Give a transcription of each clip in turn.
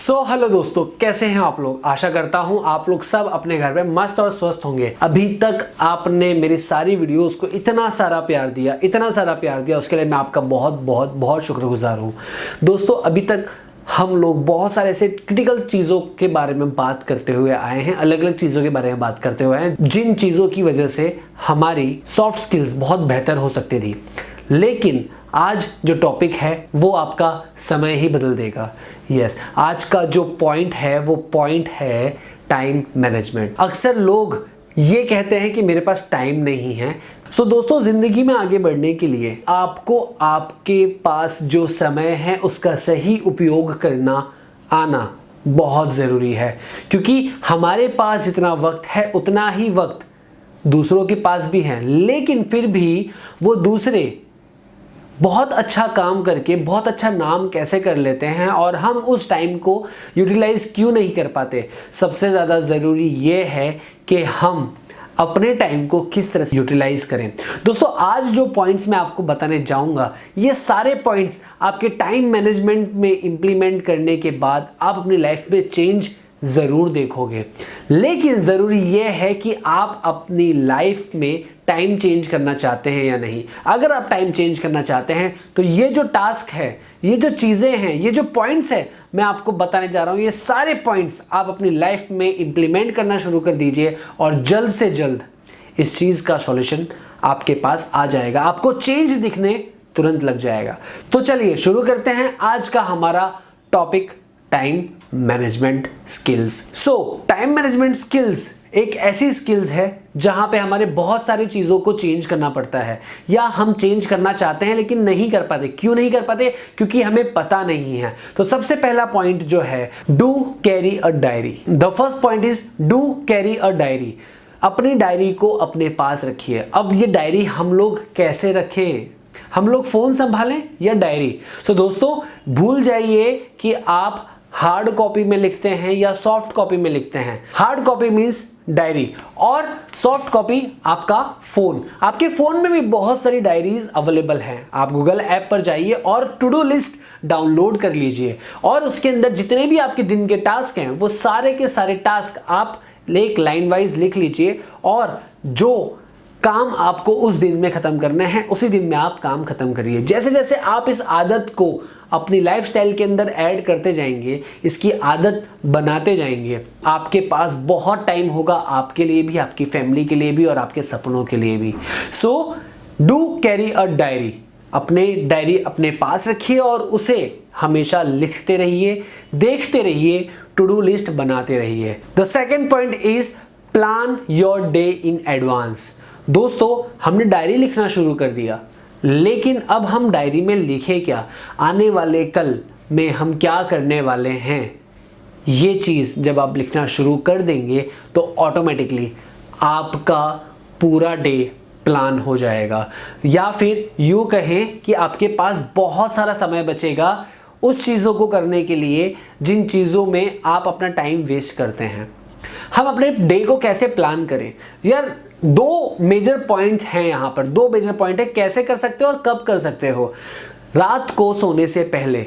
Hello दोस्तों, कैसे हैं आप लोग। आशा करता हूं आप लोग सब अपने घर में मस्त और स्वस्थ होंगे। अभी तक आपने मेरी सारी वीडियोस को इतना सारा प्यार दिया, उसके लिए मैं आपका बहुत बहुत बहुत शुक्रगुजार हूं। दोस्तों, अभी तक हम लोग बहुत सारे ऐसे क्रिटिकल चीज़ों के बारे में बात करते हुए आए हैं, अलग अलग चीज़ों के बारे में बात करते हुए आए हैं, जिन चीज़ों की वजह से हमारी सॉफ्ट स्किल्स बहुत बेहतर हो सकती थी। लेकिन आज जो टॉपिक है वो आपका समय ही बदल देगा। यस, आज का जो पॉइंट है वो पॉइंट है टाइम मैनेजमेंट। अक्सर लोग ये कहते हैं कि मेरे पास टाइम नहीं है। दोस्तों, जिंदगी में आगे बढ़ने के लिए आपको आपके पास जो समय है उसका सही उपयोग करना आना बहुत ज़रूरी है, क्योंकि हमारे पास जितना वक्त है उतना ही वक्त दूसरों के पास भी है, लेकिन फिर भी वो दूसरे बहुत अच्छा काम करके बहुत अच्छा नाम कैसे कर लेते हैं और हम उस टाइम को यूटिलाइज क्यों नहीं कर पाते। सबसे ज़्यादा ज़रूरी ये है कि हम अपने टाइम को किस तरह से यूटिलाइज करें। दोस्तों, आज जो पॉइंट्स मैं आपको बताने जाऊंगा, ये सारे पॉइंट्स आपके टाइम मैनेजमेंट में इंप्लीमेंट करने के बाद आप अपनी लाइफ में चेंज ज़रूर देखोगे। लेकिन ज़रूरी यह है कि आप अपनी लाइफ में टाइम चेंज करना चाहते हैं या नहीं। अगर आप टाइम चेंज करना चाहते हैं तो ये जो टास्क है, ये जो चीज़ें हैं, ये जो पॉइंट्स हैं मैं आपको बताने जा रहा हूँ, ये सारे पॉइंट्स आप अपनी लाइफ में इंप्लीमेंट करना शुरू कर दीजिए और जल्द से जल्द इस चीज़ का सॉल्यूशन आपके पास आ जाएगा, आपको चेंज दिखने तुरंत लग जाएगा। तो चलिए शुरू करते हैं आज का हमारा topic, time management skills. Time management skills एक ऐसी स्किल्स है जहां पे हमारे बहुत सारी चीज़ों को चेंज करना पड़ता है, या हम चेंज करना चाहते हैं लेकिन नहीं कर पाते। क्यों नहीं कर पाते? क्योंकि हमें पता नहीं है। तो सबसे पहला पॉइंट जो है, do carry a diary. The first point is do carry a diary. अपनी डायरी को अपने पास रखिए। अब ये डायरी हम लोग कैसे रखें? हम लोग फोन संभालें या डायरी? दोस्तों, भूल जाइए कि आप हार्ड कॉपी में लिखते हैं या सॉफ्ट कॉपी में लिखते हैं। हार्ड कॉपी मीन्स डायरी और सॉफ्ट कॉपी आपका फोन। आपके फोन में भी बहुत सारी डायरीज अवेलेबल हैं। आप गूगल ऐप पर जाइए और टू डू लिस्ट डाउनलोड कर लीजिए और उसके अंदर जितने भी आपके दिन के टास्क हैं वो सारे के सारे टास्क आप एक लाइन वाइज लिख लीजिए, और जो काम आपको उस दिन में खत्म करने हैं उसी दिन में आप काम खत्म करिए। जैसे जैसे आप इस आदत को अपनी लाइफस्टाइल के अंदर ऐड करते जाएंगे, इसकी आदत बनाते जाएंगे, आपके पास बहुत टाइम होगा, आपके लिए भी, आपकी फैमिली के लिए भी और आपके सपनों के लिए भी। Do carry a diary. अपने डायरी अपने पास रखिए और उसे हमेशा लिखते रहिए, देखते रहिए, टू डू लिस्ट बनाते रहिए। The second point is plan your day in advance. दोस्तों, हमने डायरी लिखना शुरू कर दिया, लेकिन अब हम डायरी में लिखे क्या, आने वाले कल में हम क्या करने वाले हैं, ये चीज़ जब आप लिखना शुरू कर देंगे तो ऑटोमेटिकली आपका पूरा डे प्लान हो जाएगा, या फिर यूँ कहें कि आपके पास बहुत सारा समय बचेगा उस चीज़ों को करने के लिए जिन चीज़ों में आप अपना टाइम वेस्ट करते हैं। हम अपने डे को कैसे प्लान करें? यार, दो मेजर पॉइंट हैं यहाँ पर। दो मेजर पॉइंट है कैसे कर सकते हो और कब कर सकते हो। रात को सोने से पहले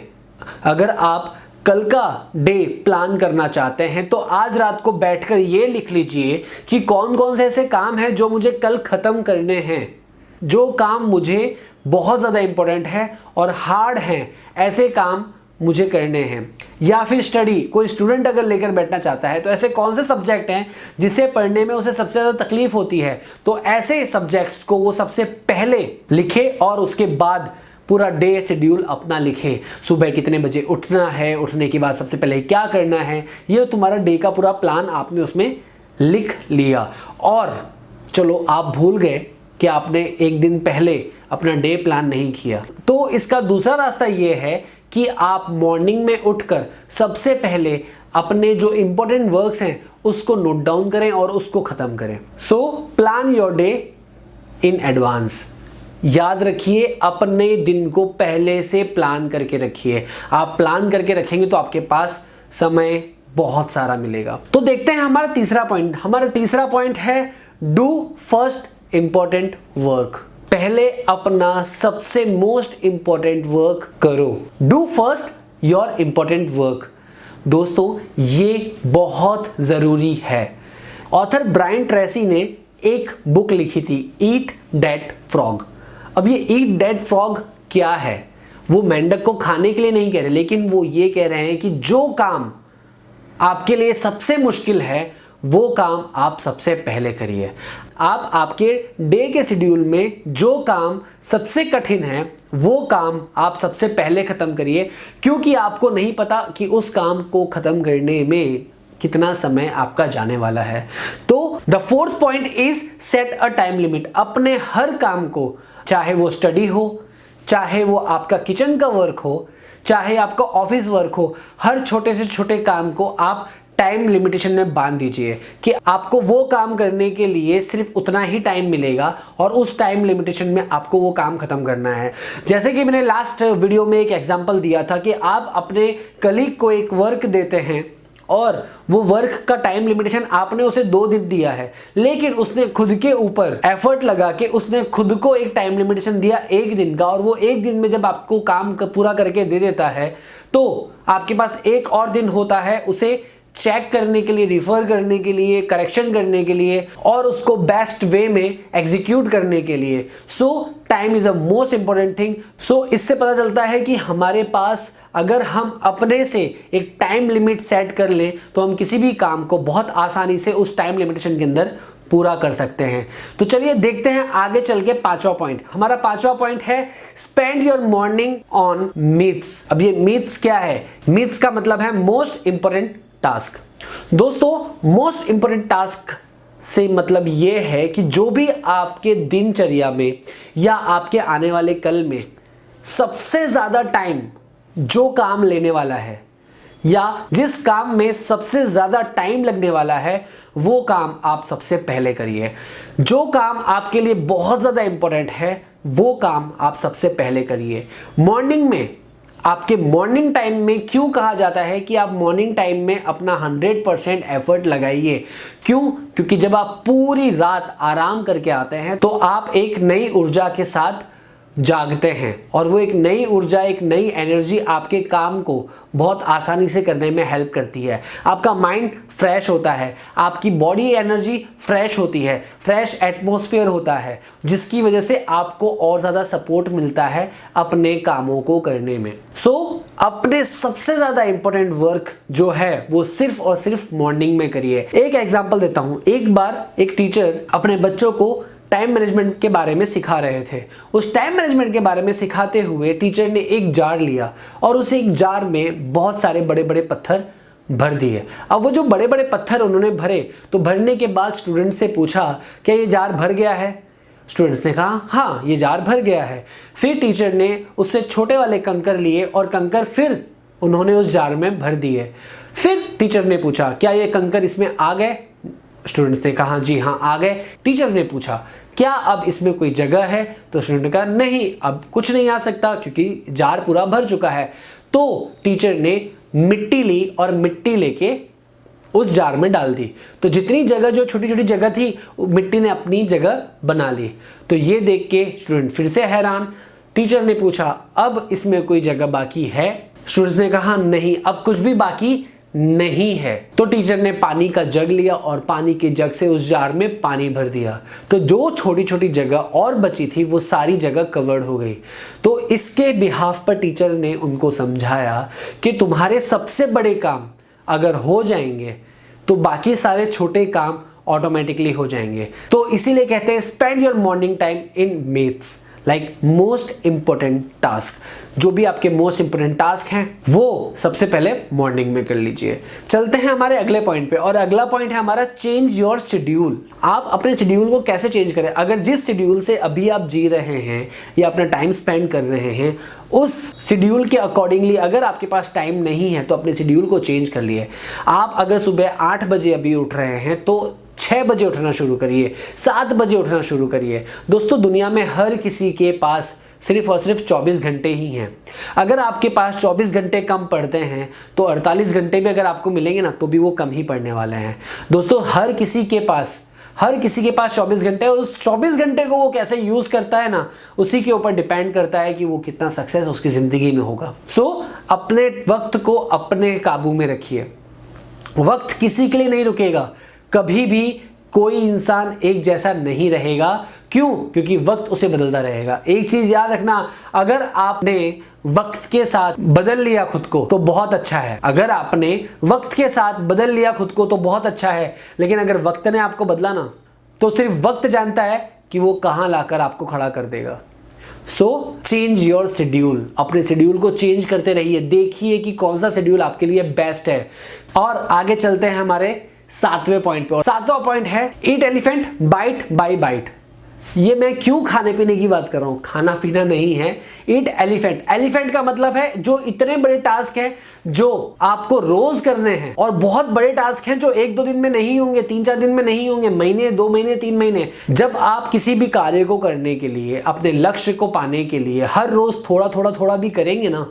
अगर आप कल का डे प्लान करना चाहते हैं तो आज रात को बैठकर ये लिख लीजिए कि कौन कौन से ऐसे काम हैं जो मुझे कल खत्म करने हैं, जो काम मुझे बहुत ज़्यादा इंपॉर्टेंट है और हार्ड हैं, ऐसे काम मुझे करने हैं। या फिर स्टडी, कोई स्टूडेंट अगर लेकर बैठना चाहता है तो ऐसे कौन से सब्जेक्ट हैं जिसे पढ़ने में उसे सबसे ज़्यादा तकलीफ होती है, तो ऐसे सब्जेक्ट्स को वो सबसे पहले लिखे और उसके बाद पूरा डे शेड्यूल अपना लिखे। सुबह कितने बजे उठना है, उठने के बाद सबसे पहले क्या करना है, ये तुम्हारा डे का पूरा प्लान आपने उसमें लिख लिया। और चलो आप भूल गए कि आपने एक दिन पहले अपना डे प्लान नहीं किया, तो इसका दूसरा रास्ता ये है कि आप मॉर्निंग में उठकर सबसे पहले अपने जो इंपॉर्टेंट वर्क्स हैं उसको नोट डाउन करें और उसको ख़त्म करें। Plan your day in advance. याद रखिए, अपने दिन को पहले से प्लान करके रखिए। आप प्लान करके रखेंगे तो आपके पास समय बहुत सारा मिलेगा। तो देखते हैं हमारा तीसरा पॉइंट। हमारा तीसरा पॉइंट है डू फर्स्ट इंपॉर्टेंट वर्क। पहले अपना सबसे मोस्ट इंपॉर्टेंट वर्क करो। Do first your important work. दोस्तों ये बहुत ज़रूरी है। ऑथर ब्रायन ट्रेसी ने एक बुक लिखी थी, ईट डेड फ्रॉग। अब ये ईट डेड फ्रॉग क्या है? वो मेंढक को खाने के लिए नहीं कह रहे, लेकिन वो ये कह रहे हैं कि जो काम आपके लिए सबसे मुश्किल है वो काम आप सबसे पहले करिए। आप आपके डे के शेड्यूल में जो काम सबसे कठिन है वो काम आप सबसे पहले खत्म करिए, क्योंकि आपको नहीं पता कि उस काम को खत्म करने में कितना समय आपका जाने वाला है। तो the fourth point is set a time limit. अपने हर काम को, चाहे वो स्टडी हो, चाहे वो आपका किचन का वर्क हो, चाहे आपका ऑफिस वर्क हो, हर छोटे से छोटे काम को आप टाइम लिमिटेशन में बांध दीजिए कि आपको वो काम करने के लिए सिर्फ उतना ही टाइम मिलेगा और उस टाइम लिमिटेशन में आपको वो काम खत्म करना है। जैसे कि मैंने लास्ट वीडियो में एक एग्जांपल दिया था कि आप अपने कलीग को एक वर्क देते हैं और वो वर्क का टाइम लिमिटेशन आपने उसे 2 दिन दिया है, लेकिन उसने खुद के ऊपर एफर्ट लगा के उसने खुद को एक टाइम लिमिटेशन दिया 1 दिन का, और वो 1 दिन में जब आपको काम पूरा करके दे देता है तो आपके पास एक और दिन होता है उसे चेक करने के लिए, रिफर करने के लिए, करेक्शन करने के लिए और उसको बेस्ट वे में एग्जीक्यूट करने के लिए। So time is a most important thing. So इससे पता चलता है कि हमारे पास अगर हम अपने से एक टाइम लिमिट सेट कर लें तो हम किसी भी काम को बहुत आसानी से उस टाइम लिमिटेशन के अंदर पूरा कर सकते हैं। तो चलिए देखते हैं आगे चल के 5वां पॉइंट। हमारा 5वां पॉइंट है spend your morning on meets. अब ये मीट्स क्या है? मीट्स का मतलब है मोस्ट इंपॉर्टेंट टास्क। दोस्तों मोस्ट इंपॉर्टेंट टास्क से मतलब यह है कि जो भी आपके दिनचर्या में या आपके आने वाले कल में सबसे ज्यादा टाइम जो काम लेने वाला है या जिस काम में सबसे ज्यादा टाइम लगने वाला है वो काम आप सबसे पहले करिए। जो काम आपके लिए बहुत ज्यादा इंपॉर्टेंट है वो काम आप सबसे पहले करिए। मॉर्निंग में, आपके मॉर्निंग टाइम में क्यों कहा जाता है कि आप मॉर्निंग टाइम में अपना 100% एफर्ट लगाइए? क्यों? क्योंकि जब आप पूरी रात आराम करके आते हैं तो आप एक नई ऊर्जा के साथ जागते हैं और वो एक नई ऊर्जा, एक नई एनर्जी आपके काम को बहुत आसानी से करने में हेल्प करती है। आपका माइंड फ्रेश होता है, आपकी बॉडी एनर्जी फ्रेश होती है, फ्रेश एटमॉस्फेयर होता है, जिसकी वजह से आपको और ज़्यादा सपोर्ट मिलता है अपने कामों को करने में। सो अपने सबसे ज़्यादा इंपॉर्टेंट वर्क जो है वो सिर्फ और सिर्फ मॉर्निंग में करिए। एक एग्जाम्पल देता हूँ। एक बार एक टीचर अपने बच्चों को टाइम मैनेजमेंट के बारे में सिखा रहे थे। उस टाइम मैनेजमेंट के बारे में सिखाते हुए टीचर ने एक जार लिया और उस एक जार में बहुत सारे बड़े बड़े पत्थर भर दिए। अब वो जो बड़े बड़े पत्थर उन्होंने भरे तो भरने के बाद स्टूडेंट से पूछा क्या ये जार भर गया है? स्टूडेंट्स ने कहा हाँ ये जार भर गया है। फिर टीचर ने उससे छोटे वाले कंकर लिए और कंकर फिर उन्होंने उस जार में भर दिए। फिर टीचर ने पूछा क्या ये कंकर इसमें आ गए? स्टूडेंट्स ने कहा जी हाँ आ गए। टीचर ने पूछा क्या अब इसमें कोई जगह है? तो स्टूडेंट ने कहा नहीं, अब कुछ नहीं आ सकता क्योंकि जार पूरा भर चुका है। तो टीचर ने मिट्टी ली और मिट्टी लेके उस जार में डाल दी। तो जितनी जगह, जो छोटी छोटी जगह थी, मिट्टी ने अपनी जगह बना ली। तो ये देख के स्टूडेंट फिर से हैरान। टीचर ने पूछा अब इसमें कोई जगह बाकी है? स्टूडेंट्स ने कहा नहीं, अब कुछ भी बाकी नहीं है। तो टीचर ने पानी का जग लिया और पानी के जग से उस जार में पानी भर दिया। तो जो छोटी छोटी जगह और बची थी वो सारी जगह कवर्ड हो गई। तो इसके बिहाफ पर टीचर ने उनको समझाया कि तुम्हारे सबसे बड़े काम अगर हो जाएंगे तो बाकी सारे छोटे काम ऑटोमेटिकली हो जाएंगे। तो इसीलिए कहते हैं spend your morning time in meets, like most important task. जो भी आपके मोस्ट इंपॉर्टेंट टास्क हैं वो सबसे पहले मॉर्निंग में कर लीजिए। चलते हैं हमारे अगले पॉइंट पे, और अगला पॉइंट है हमारा चेंज योर शेड्यूल। आप अपने शेड्यूल को कैसे चेंज करें? अगर जिस शेड्यूल से अभी आप जी रहे हैं या अपना टाइम स्पेंड कर रहे हैं उस शेड्यूल के अकॉर्डिंगली अगर आपके पास टाइम नहीं है तो अपने शेड्यूल को चेंज कर लिए। आप अगर सुबह 8 बजे अभी उठ रहे हैं तो 6 बजे उठना शुरू करिए, 7 बजे उठना शुरू करिए। दोस्तों दुनिया में हर किसी के पास सिर्फ और सिर्फ 24 घंटे ही हैं। अगर आपके पास 24 घंटे कम पड़ते हैं तो 48 घंटे भी अगर आपको मिलेंगे ना तो भी वो कम ही पड़ने वाले हैं। दोस्तों हर किसी के पास 24 घंटे, और उस 24 घंटे को वो कैसे यूज करता है ना उसी के ऊपर डिपेंड करता है कि वो कितना सक्सेस उसकी जिंदगी में होगा। सो अपने वक्त को अपने काबू में रखिए। वक्त किसी के लिए नहीं रुकेगा, कभी भी कोई इंसान एक जैसा नहीं रहेगा। क्यों? क्योंकि वक्त उसे बदलता रहेगा। एक चीज याद रखना, अगर आपने वक्त के साथ बदल लिया खुद को तो बहुत अच्छा है। अगर आपने वक्त के साथ बदल लिया खुद को तो बहुत अच्छा है, लेकिन अगर वक्त ने आपको बदला ना, तो सिर्फ वक्त जानता है कि वो कहां लाकर आपको खड़ा कर देगा। सो चेंज योर शेड्यूल, अपने शेड्यूल को चेंज करते रहिए, देखिए कि कौन सा शेड्यूल आपके लिए बेस्ट है। और आगे चलते हैं हमारे 7वें पॉइंट पे। 7वां पॉइंट है eat elephant bite by bite. ये मैं क्यों खाने पीने की बात कर रहा हूं, खाना पीना नहीं है। ईट एलिफेंट, एलिफेंट का मतलब है जो इतने बड़े टास्क हैं जो आपको रोज करने हैं, और बहुत बड़े टास्क हैं जो 1-2 दिन में नहीं होंगे, 3-4 दिन में नहीं होंगे, महीने, 2 महीने, 3 महीने। जब आप किसी भी कार्य को करने के लिए, अपने लक्ष्य को पाने के लिए हर रोज थोड़ा थोड़ा थोड़ा भी करेंगे ना,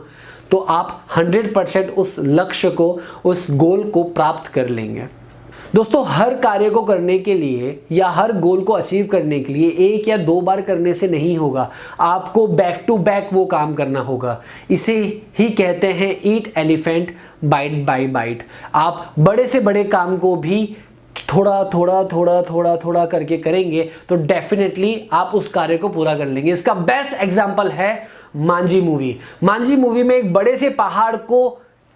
तो आप 100% उस लक्ष्य को, उस गोल को प्राप्त कर लेंगे। दोस्तों, हर कार्य को करने के लिए या हर गोल को अचीव करने के लिए 1 या 2 बार करने से नहीं होगा, आपको बैक टू बैक वो काम करना होगा। इसे ही कहते हैं ईट एलिफेंट बाइट बाय बाइट। आप बड़े से बड़े काम को भी थोड़ा थोड़ा थोड़ा थोड़ा थोड़ा करके करेंगे तो डेफिनेटली आप उस कार्य को पूरा कर लेंगे। इसका बेस्ट एग्जांपल है मांझी मूवी। मांझी मूवी में एक बड़े से पहाड़ को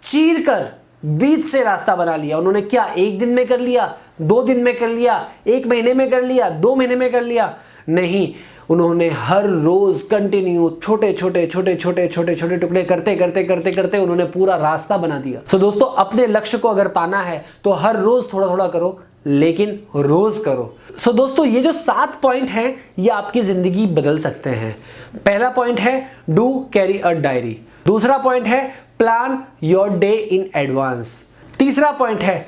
चीर कर बीच से रास्ता बना लिया उन्होंने। क्या 1 दिन में कर लिया, 2 दिन में कर लिया, 1 महीने में कर लिया, 2 महीने में कर लिया? नहीं, उन्होंने हर रोज कंटिन्यू छोटे छोटे छोटे छोटे छोटे छोटे टुकड़े करते करते करते करते उन्होंने पूरा रास्ता बना दिया। सो दोस्तों, अपने लक्ष्य को अगर पाना है तो हर रोज थोड़ा थोड़ा करो, लेकिन रोज करो। सो दोस्तों, ये जो 7 पॉइंट हैं ये आपकी जिंदगी बदल सकते हैं। पहला पॉइंट है डू कैरी अ डायरी। दूसरा पॉइंट है plan your day in advance. तीसरा पॉइंट है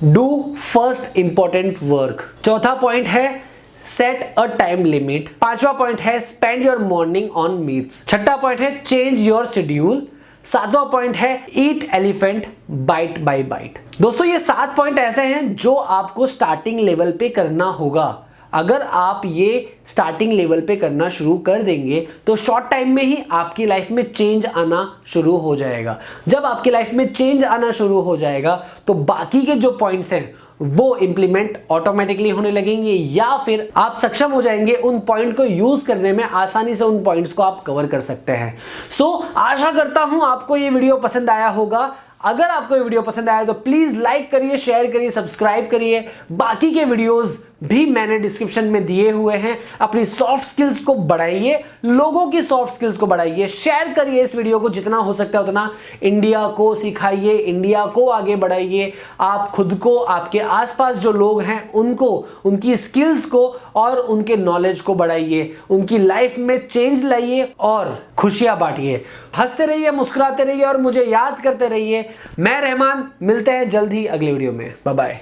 डू फर्स्ट इंपॉर्टेंट वर्क। चौथा पॉइंट है सेट अ टाइम लिमिट। 5वां पॉइंट है spend your morning on meets. 6वां पॉइंट है चेंज योर शेड्यूल। 7वां पॉइंट है eat elephant bite by bite. दोस्तों, ये 7 पॉइंट ऐसे हैं जो आपको स्टार्टिंग लेवल पे करना होगा। अगर आप ये स्टार्टिंग लेवल पे करना शुरू कर देंगे तो शॉर्ट टाइम में ही आपकी लाइफ में चेंज आना शुरू हो जाएगा। जब आपकी लाइफ में चेंज आना शुरू हो जाएगा तो बाकी के जो पॉइंट्स हैं वो इंप्लीमेंट ऑटोमेटिकली होने लगेंगे, या फिर आप सक्षम हो जाएंगे उन पॉइंट को यूज करने में, आसानी से उन पॉइंट्स को आप कवर कर सकते हैं। सो आशा करता हूं आपको ये वीडियो पसंद आया होगा। अगर आपको ये वीडियो पसंद आया तो प्लीज लाइक करिए, शेयर करिए, सब्सक्राइब करिए। बाकी के वीडियोस भी मैंने डिस्क्रिप्शन में दिए हुए हैं। अपनी सॉफ्ट स्किल्स को बढ़ाइए, लोगों की सॉफ्ट स्किल्स को बढ़ाइए, शेयर करिए इस वीडियो को जितना हो सकता है उतना। इंडिया को सिखाइए, इंडिया को आगे बढ़ाइए। आप खुद को, आपके आसपास जो लोग हैं उनको, उनकी स्किल्स को और उनके नॉलेज को बढ़ाइए, उनकी लाइफ में चेंज लाइए और खुशियां बांटिए। हंसते रहिए, मुस्कुराते रहिए और मुझे याद करते रहिए। मैं रहमान, मिलते हैं जल्द ही अगले वीडियो में। Bye bye.